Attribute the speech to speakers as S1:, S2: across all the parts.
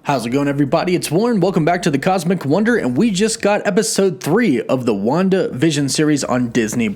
S1: How's it going, everybody? It's Warren. Welcome back to the Cosmic Wonder, and we just got episode 3 of the Wandavision series on Disney+.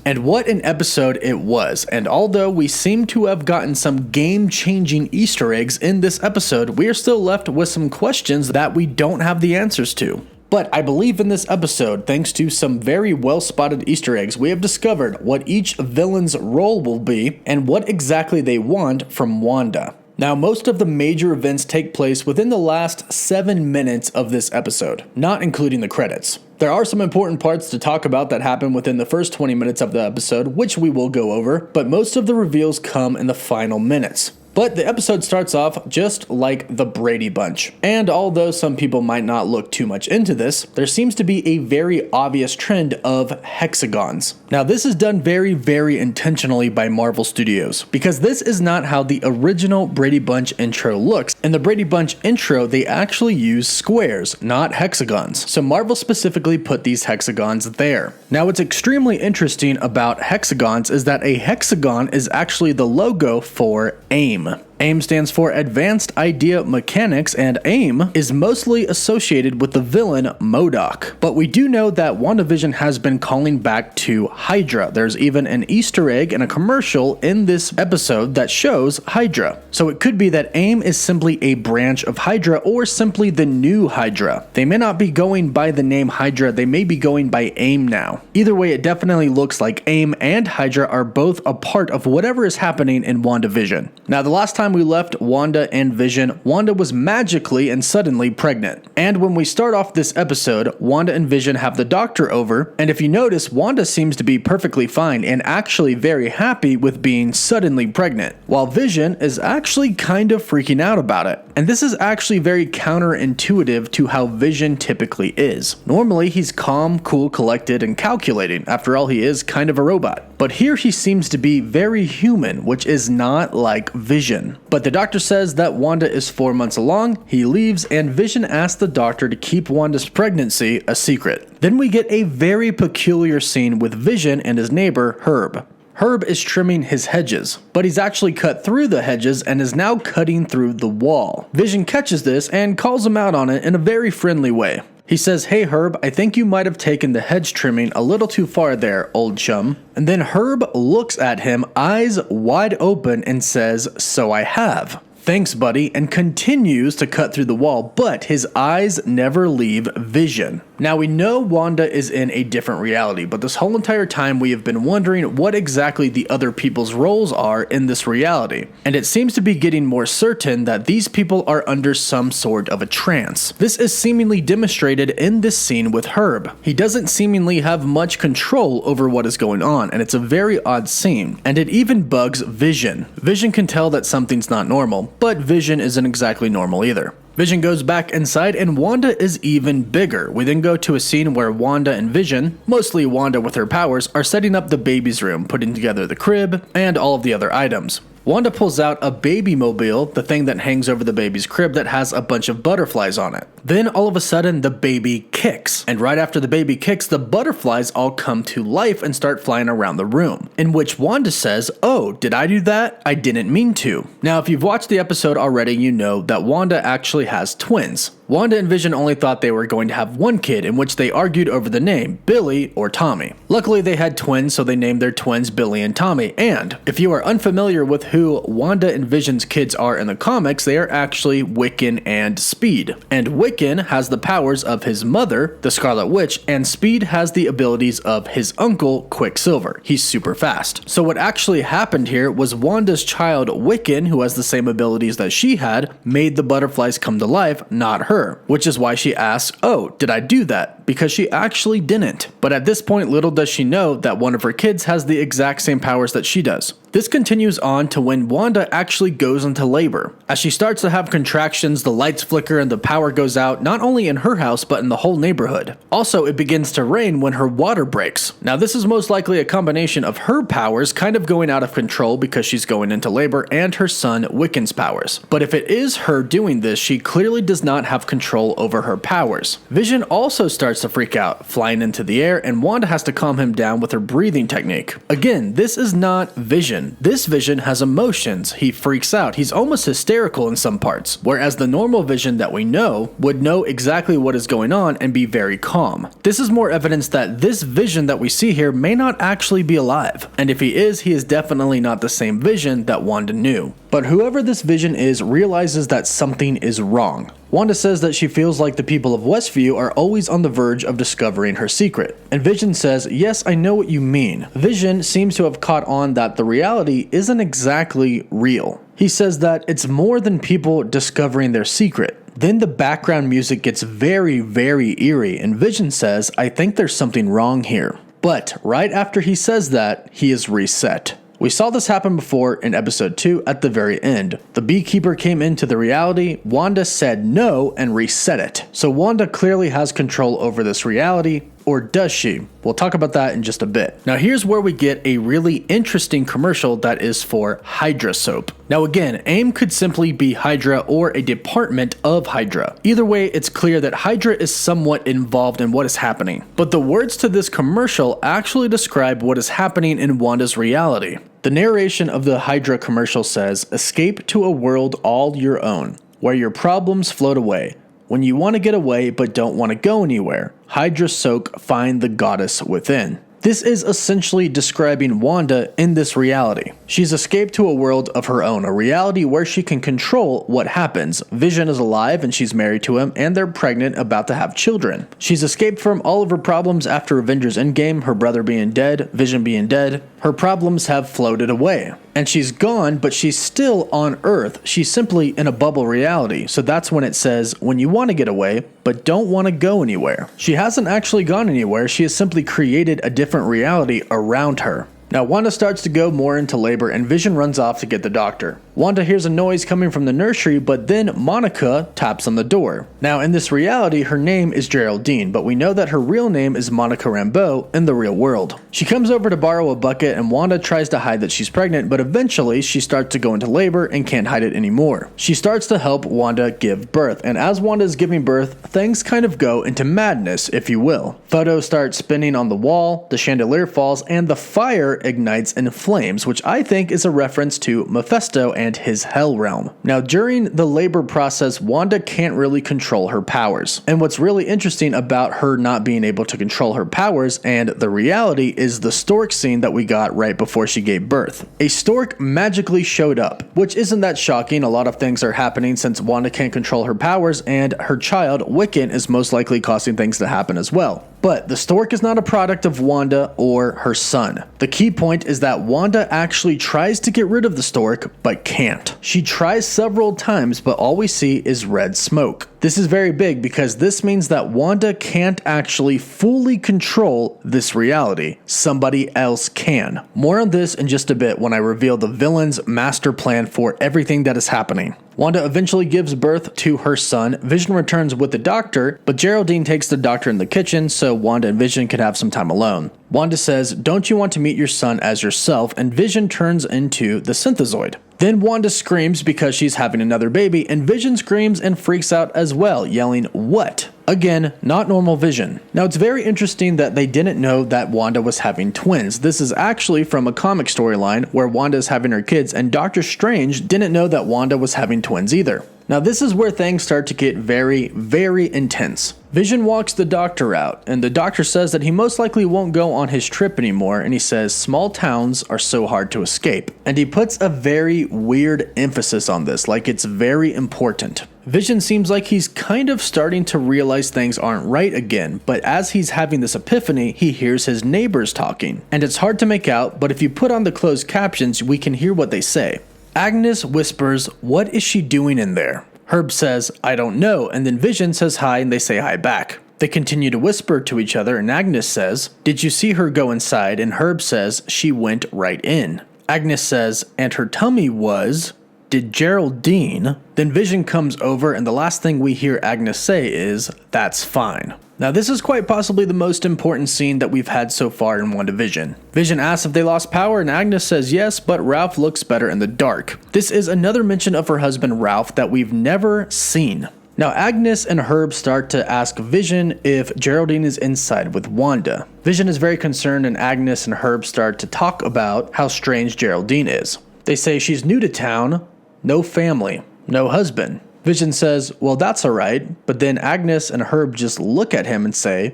S1: And what an episode it was. And although we seem to have gotten some game-changing Easter eggs in this episode, we are still left with some questions that we don't have the answers to. But I believe in this episode, thanks to some very well-spotted Easter eggs, we have discovered what each villain's role will be and what exactly they want from Wanda. Now, most of the major events take place within the last 7 minutes of this episode, not including the credits. There are some important parts to talk about that happen within the first 20 minutes of the episode, which we will go over, but most of the reveals come in the final minutes. But the episode starts off just like the Brady Bunch. And although some people might not look too much into this, there seems to be a very obvious trend of hexagons. Now, this is done very intentionally by Marvel Studios, because this is not how the original Brady Bunch intro looks. In the Brady Bunch intro, they actually use squares, not hexagons. So Marvel specifically put these hexagons there. Now, what's extremely interesting about hexagons is that a hexagon is actually the logo for AIM. AIM stands for Advanced Idea Mechanics, and AIM is mostly associated with the villain MODOK. But we do know that WandaVision has been calling back to Hydra. There's even an Easter egg and a commercial in this episode that shows Hydra. So it could be that AIM is simply a branch of Hydra or simply the new Hydra. They may not be going by the name Hydra, they may be going by AIM now. Either way, it definitely looks like AIM and Hydra are both a part of whatever is happening in WandaVision. Now, the last time we left Wanda and Vision, Wanda was magically and suddenly pregnant. And when we start off this episode, Wanda and Vision have the doctor over, and if you notice, Wanda seems to be perfectly fine and actually very happy with being suddenly pregnant, while Vision is actually kind of freaking out about it. And this is actually very counterintuitive to how Vision typically is. Normally, he's calm, cool, collected, and calculating. After all, he is kind of a robot. But here he seems to be very human, which is not like Vision. But the doctor says that Wanda is 4 months along, he leaves, and Vision asks the doctor to keep Wanda's pregnancy a secret. Then we get a very peculiar scene with Vision and his neighbor, Herb. Herb is trimming his hedges, but he's actually cut through the hedges and is now cutting through the wall. Vision catches this and calls him out on it in a very friendly way. He says, "Hey Herb, I think you might have taken the hedge trimming a little too far there, old chum." And then Herb looks at him, eyes wide open, and says, "So I have. Thanks, buddy," and continues to cut through the wall, but his eyes never leave Vision. Now, we know Wanda is in a different reality, but this whole entire time we have been wondering what exactly the other people's roles are in this reality. And it seems to be getting more certain that these people are under some sort of a trance. This is seemingly demonstrated in this scene with Herb. He doesn't seemingly have much control over what is going on, and it's a very odd scene. And it even bugs Vision. Vision can tell that something's not normal, but Vision isn't exactly normal either. Vision goes back inside, and Wanda is even bigger. We then go to a scene where Wanda and Vision, mostly Wanda with her powers, are setting up the baby's room, putting together the crib, and all of the other items. Wanda pulls out a baby mobile, the thing that hangs over the baby's crib that has a bunch of butterflies on it. Then all of a sudden the baby kicks, and right after the baby kicks, the butterflies all come to life and start flying around the room, in which Wanda says, "Oh, did I do that? I didn't mean to." Now, if you've watched the episode already, you know that Wanda actually has twins. Wanda and Vision only thought they were going to have one kid, in which they argued over the name, Billy or Tommy. Luckily, they had twins, so they named their twins Billy and Tommy. And if you are unfamiliar with who Wanda and Vision's kids are in the comics, they are actually Wiccan and Speed. And Wiccan has the powers of his mother, the Scarlet Witch, and Speed has the abilities of his uncle, Quicksilver. He's super fast. So what actually happened here was Wanda's child, Wiccan, who has the same abilities that she had, made the butterflies come to life, not her. Which is why she asks, "Oh, did I do that?" Because she actually didn't. But at this point, little does she know that one of her kids has the exact same powers that she does. This continues on to when Wanda actually goes into labor. As she starts to have contractions, the lights flicker and the power goes out, not only in her house, but in the whole neighborhood. Also, it begins to rain when her water breaks. Now, this is most likely a combination of her powers kind of going out of control because she's going into labor, and her son Wiccan's powers. But if it is her doing this, she clearly does not have control over her powers. Vision also starts to freak out, flying into the air, and Wanda has to calm him down with her breathing technique. Again, this is not Vision. Vision. This Vision has emotions. He freaks out. He's almost hysterical in some parts, whereas the normal Vision that we know would know exactly what is going on and be very calm. This is more evidence that this Vision that we see here may not actually be alive, and if he is definitely not the same Vision that Wanda knew. But whoever this Vision is realizes that something is wrong. Wanda says that she feels like the people of Westview are always on the verge of discovering her secret. And Vision says, yes, I know what you mean. Vision seems to have caught on that the reality isn't exactly real. He says that it's more than people discovering their secret. Then the background music gets very, very eerie, and Vision says, I think there's something wrong here. But right after he says that, he is reset. We saw this happen before in episode 2 at the very end. The beekeeper came into the reality, Wanda said no and reset it. So Wanda clearly has control over this reality, or does she? We'll talk about that in just a bit. Now here's where we get a really interesting commercial that is for Hydra soap. Now again, AIM could simply be Hydra or a department of Hydra. Either way, it's clear that Hydra is somewhat involved in what is happening. But the words to this commercial actually describe what is happening in Wanda's reality. The narration of the Hydra commercial says, escape to a world all your own, where your problems float away. When you want to get away but don't want to go anywhere, Hydra soak find the goddess within. This is essentially describing Wanda in this reality. She's escaped to a world of her own, a reality where she can control what happens. Vision is alive and she's married to him, and they're pregnant, about to have children. She's escaped from all of her problems after Avengers Endgame, her brother being dead, Vision being dead. Her problems have floated away. And she's gone, but she's still on Earth. She's simply in a bubble reality. So that's when it says, when you want to get away, but don't want to go anywhere. She hasn't actually gone anywhere. She has simply created a different reality around her. Now Wanda starts to go more into labor and Vision runs off to get the doctor. Wanda hears a noise coming from the nursery, but then Monica taps on the door. Now in this reality, her name is Geraldine, but we know that her real name is Monica Rambeau in the real world. She comes over to borrow a bucket and Wanda tries to hide that she's pregnant, but eventually she starts to go into labor and can't hide it anymore. She starts to help Wanda give birth, and as Wanda is giving birth, things kind of go into madness, if you will. Photos start spinning on the wall, the chandelier falls, and the fire ignites in flames, which I think is a reference to Mephisto and his Hell Realm. Now during the labor process, Wanda can't really control her powers. And what's really interesting about her not being able to control her powers and the reality is the stork scene that we got right before she gave birth. A stork magically showed up, which isn't that shocking. A lot of things are happening since Wanda can't control her powers and her child, Wiccan, is most likely causing things to happen as well. But the stork is not a product of Wanda or her son. The key point is that Wanda actually tries to get rid of the stork, but can't. She tries several times, but all we see is red smoke. This is very big because this means that Wanda can't actually fully control this reality. Somebody else can. More on this in just a bit when I reveal the villain's master plan for everything that is happening. Wanda eventually gives birth to her son. Vision returns with the doctor, but Geraldine takes the doctor in the kitchen so Wanda and Vision can have some time alone. Wanda says, don't you want to meet your son as yourself? And Vision turns into the synthezoid. Then Wanda screams because she's having another baby, and Vision screams and freaks out as well, yelling, what? Again, not normal Vision. Now it's very interesting that they didn't know that Wanda was having twins. This is actually from a comic storyline where Wanda is having her kids, and Doctor Strange didn't know that Wanda was having twins either. Now this is where things start to get very, very intense. Vision walks the doctor out, and the doctor says that he most likely won't go on his trip anymore, and he says small towns are so hard to escape. And he puts a very weird emphasis on this, like it's very important. Vision seems like he's kind of starting to realize things aren't right again, but as he's having this epiphany, he hears his neighbors talking. And it's hard to make out, but if you put on the closed captions, we can hear what they say. Agnes whispers, what is she doing in there? Herb says, I don't know, and then Vision says hi and they say hi back. They continue to whisper to each other and Agnes says, did you see her go inside? And Herb says, she went right in. Agnes says, and her tummy was... Did Geraldine? Then Vision comes over and the last thing we hear Agnes say is, that's fine. Now this is quite possibly the most important scene that we've had so far in WandaVision. Vision asks if they lost power and Agnes says yes, but Ralph looks better in the dark. This is another mention of her husband Ralph that we've never seen. Now Agnes and Herb start to ask Vision if Geraldine is inside with Wanda. Vision is very concerned, and Agnes and Herb start to talk about how strange Geraldine is. They say she's new to town, no family, no husband. Vision says, well, that's alright, but then Agnes and Herb just look at him and say,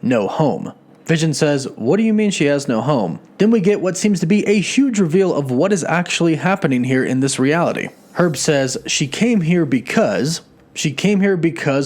S1: no home. Vision says, what do you mean she has no home? Then we get what seems to be a huge reveal of what is actually happening here in this reality. Herb says, she came here because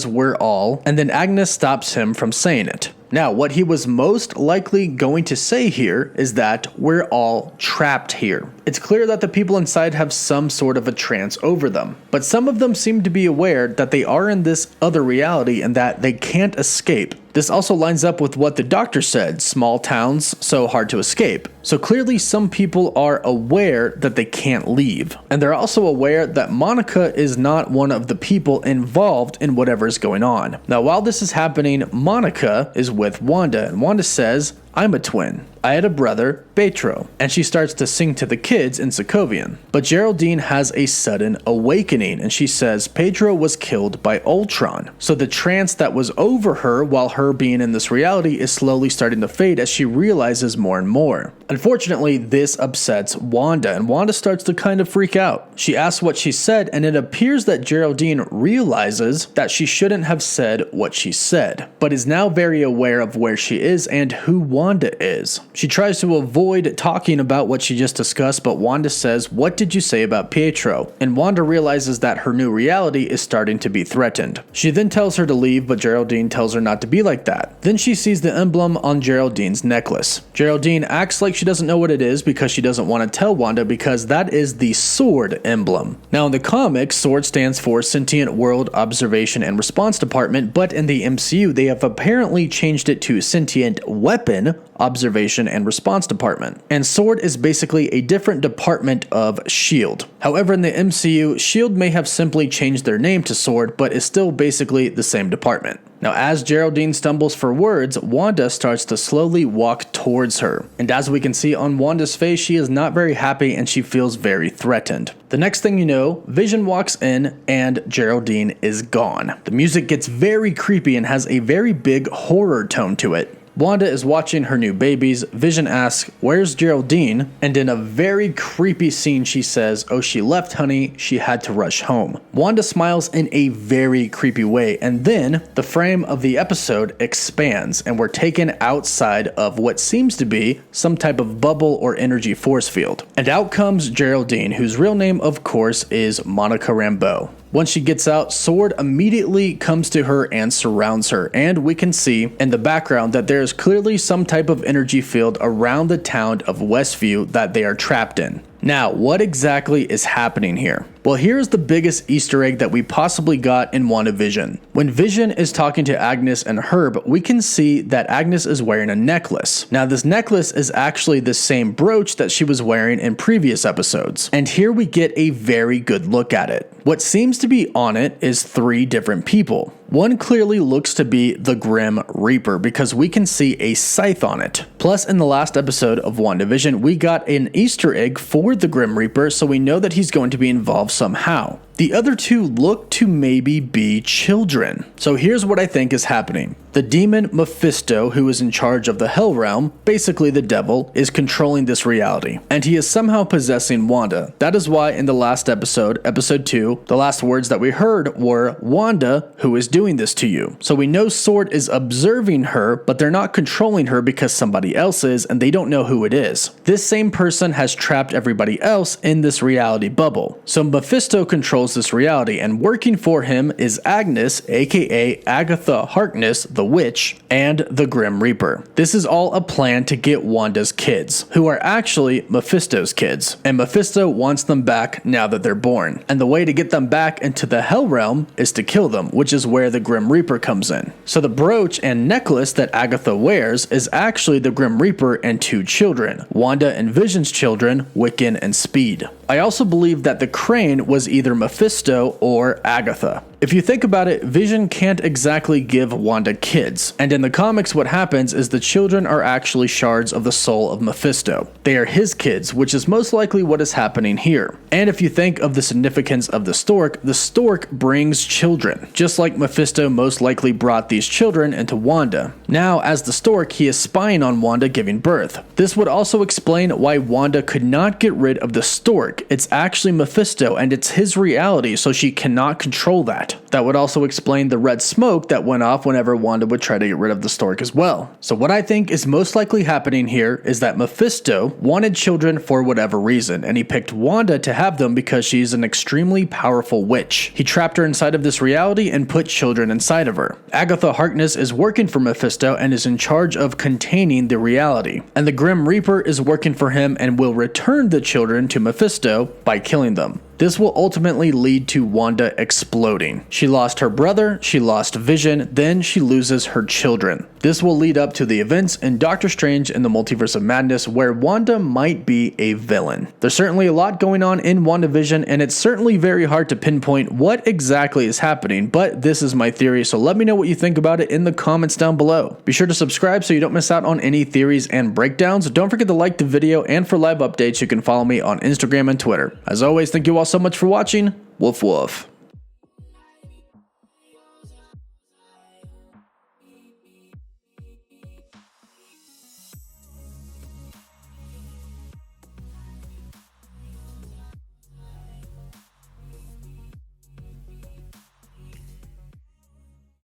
S1: we're all, and then Agnes stops him from saying it. Now, what he was most likely going to say here is that we're all trapped here. It's clear that the people inside have some sort of a trance over them, but some of them seem to be aware that they are in this other reality and that they can't escape. This also lines up with what the doctor said, small towns, so hard to escape. So clearly some people are aware that they can't leave. And they're also aware that Monica is not one of the people involved in whatever is going on. Now while this is happening, Monica is with Wanda, and Wanda says, I'm a twin. I had a brother, Petro, and she starts to sing to the kids in Sokovian. But Geraldine has a sudden awakening, and she says Petro was killed by Ultron. So the trance that was over her while her being in this reality is slowly starting to fade as she realizes more and more. Unfortunately, this upsets Wanda, and Wanda starts to kind of freak out. She asks what she said, and it appears that Geraldine realizes that she shouldn't have said what she said, but is now very aware of where she is and who Wanda is. She tries to avoid talking about what she just discussed, but Wanda says, what did you say about Pietro? And Wanda realizes that her new reality is starting to be threatened. She then tells her to leave, but Geraldine tells her not to be like that. Then she sees the emblem on Geraldine's necklace. Geraldine acts like she doesn't know what it is because she doesn't want to tell Wanda because that is the sword emblem. Now in the comics, sword stands for Sentient World Observation and Response Department, but in the MCU they have apparently changed it to Sentient Weapon Observation and Response Department. And sword is basically a different department of S.H.I.E.L.D. However, in the MCU, S.H.I.E.L.D. may have simply changed their name to sword, but is still basically the same department. Now, as Geraldine stumbles for words, Wanda starts to slowly walk towards her. And as we can see on Wanda's face, she is not very happy and she feels very threatened. The next thing you know, Vision walks in and Geraldine is gone. The music gets very creepy and has a very big horror tone to it. Wanda is watching her new babies. Vision asks, where's Geraldine? And in a very creepy scene, she says, oh, she left, honey. She had to rush home. Wanda smiles in a very creepy way, and then the frame of the episode expands, and we're taken outside of what seems to be some type of bubble or energy force field. And out comes Geraldine, whose real name, of course, is Monica Rambeau. Once she gets out, Sword immediately comes to her and surrounds her, and we can see in the background that there is clearly some type of energy field around the town of Westview that they are trapped in. Now, what exactly is happening here? Well, here's the biggest Easter egg that we possibly got in WandaVision. When Vision is talking to Agnes and Herb, we can see that Agnes is wearing a necklace. Now, this necklace is actually the same brooch that she was wearing in previous episodes. And here we get a very good look at it. What seems to be on it is 3 different people. One clearly looks to be the Grim Reaper because we can see a scythe on it. Plus, in the last episode of WandaVision, we got an Easter egg for the Grim Reaper, so we know that he's going to be involved somehow. The other 2 look to maybe be children. So here's what I think is happening. The demon Mephisto, who is in charge of the Hell Realm, basically the devil, is controlling this reality. And he is somehow possessing Wanda. That is why in the last episode, episode 2, the last words that we heard were, Wanda, who is doing this to you? So we know Sword is observing her, but they're not controlling her because somebody else is, and they don't know who it is. This same person has trapped everybody else in this reality bubble. So Mephisto controls this reality, and working for him is Agnes, aka Agatha Harkness, the witch, and the Grim Reaper. This is all a plan to get Wanda's kids, who are actually Mephisto's kids, and Mephisto wants them back now that they're born. And the way to get them back into the Hell Realm is to kill them, which is where the Grim Reaper comes in. So the brooch and necklace that Agatha wears is actually the Grim Reaper and 2 children, Wanda and Vision's children, Wiccan and Speed. I also believe that the crane was either Mephisto or Agatha. If you think about it, Vision can't exactly give Wanda kids, and in the comics what happens is the children are actually shards of the soul of Mephisto. They are his kids, which is most likely what is happening here. And if you think of the significance of the stork brings children, just like Mephisto most likely brought these children into Wanda. Now, as the stork, he is spying on Wanda giving birth. This would also explain why Wanda could not get rid of the stork. It's actually Mephisto, and it's his reality, so she cannot control that. That would also explain the red smoke that went off whenever Wanda would try to get rid of the stork as well. So what I think is most likely happening here is that Mephisto wanted children for whatever reason, and he picked Wanda to have them because she's an extremely powerful witch. He trapped her inside of this reality and put children inside of her. Agatha Harkness is working for Mephisto and is in charge of containing the reality. And the Grim Reaper is working for him and will return the children to Mephisto by killing them. This will ultimately lead to Wanda exploding. She lost her brother, she lost Vision, then she loses her children. This will lead up to the events in Doctor Strange in the Multiverse of Madness, where Wanda might be a villain. There's certainly a lot going on in WandaVision, and it's certainly very hard to pinpoint what exactly is happening, but this is my theory, so let me know what you think about it in the comments down below. Be sure to subscribe so you don't miss out on any theories and breakdowns. Don't forget to like the video, and for live updates, you can follow me on Instagram and Twitter. As always, thank you all so much for watching. Woof woof.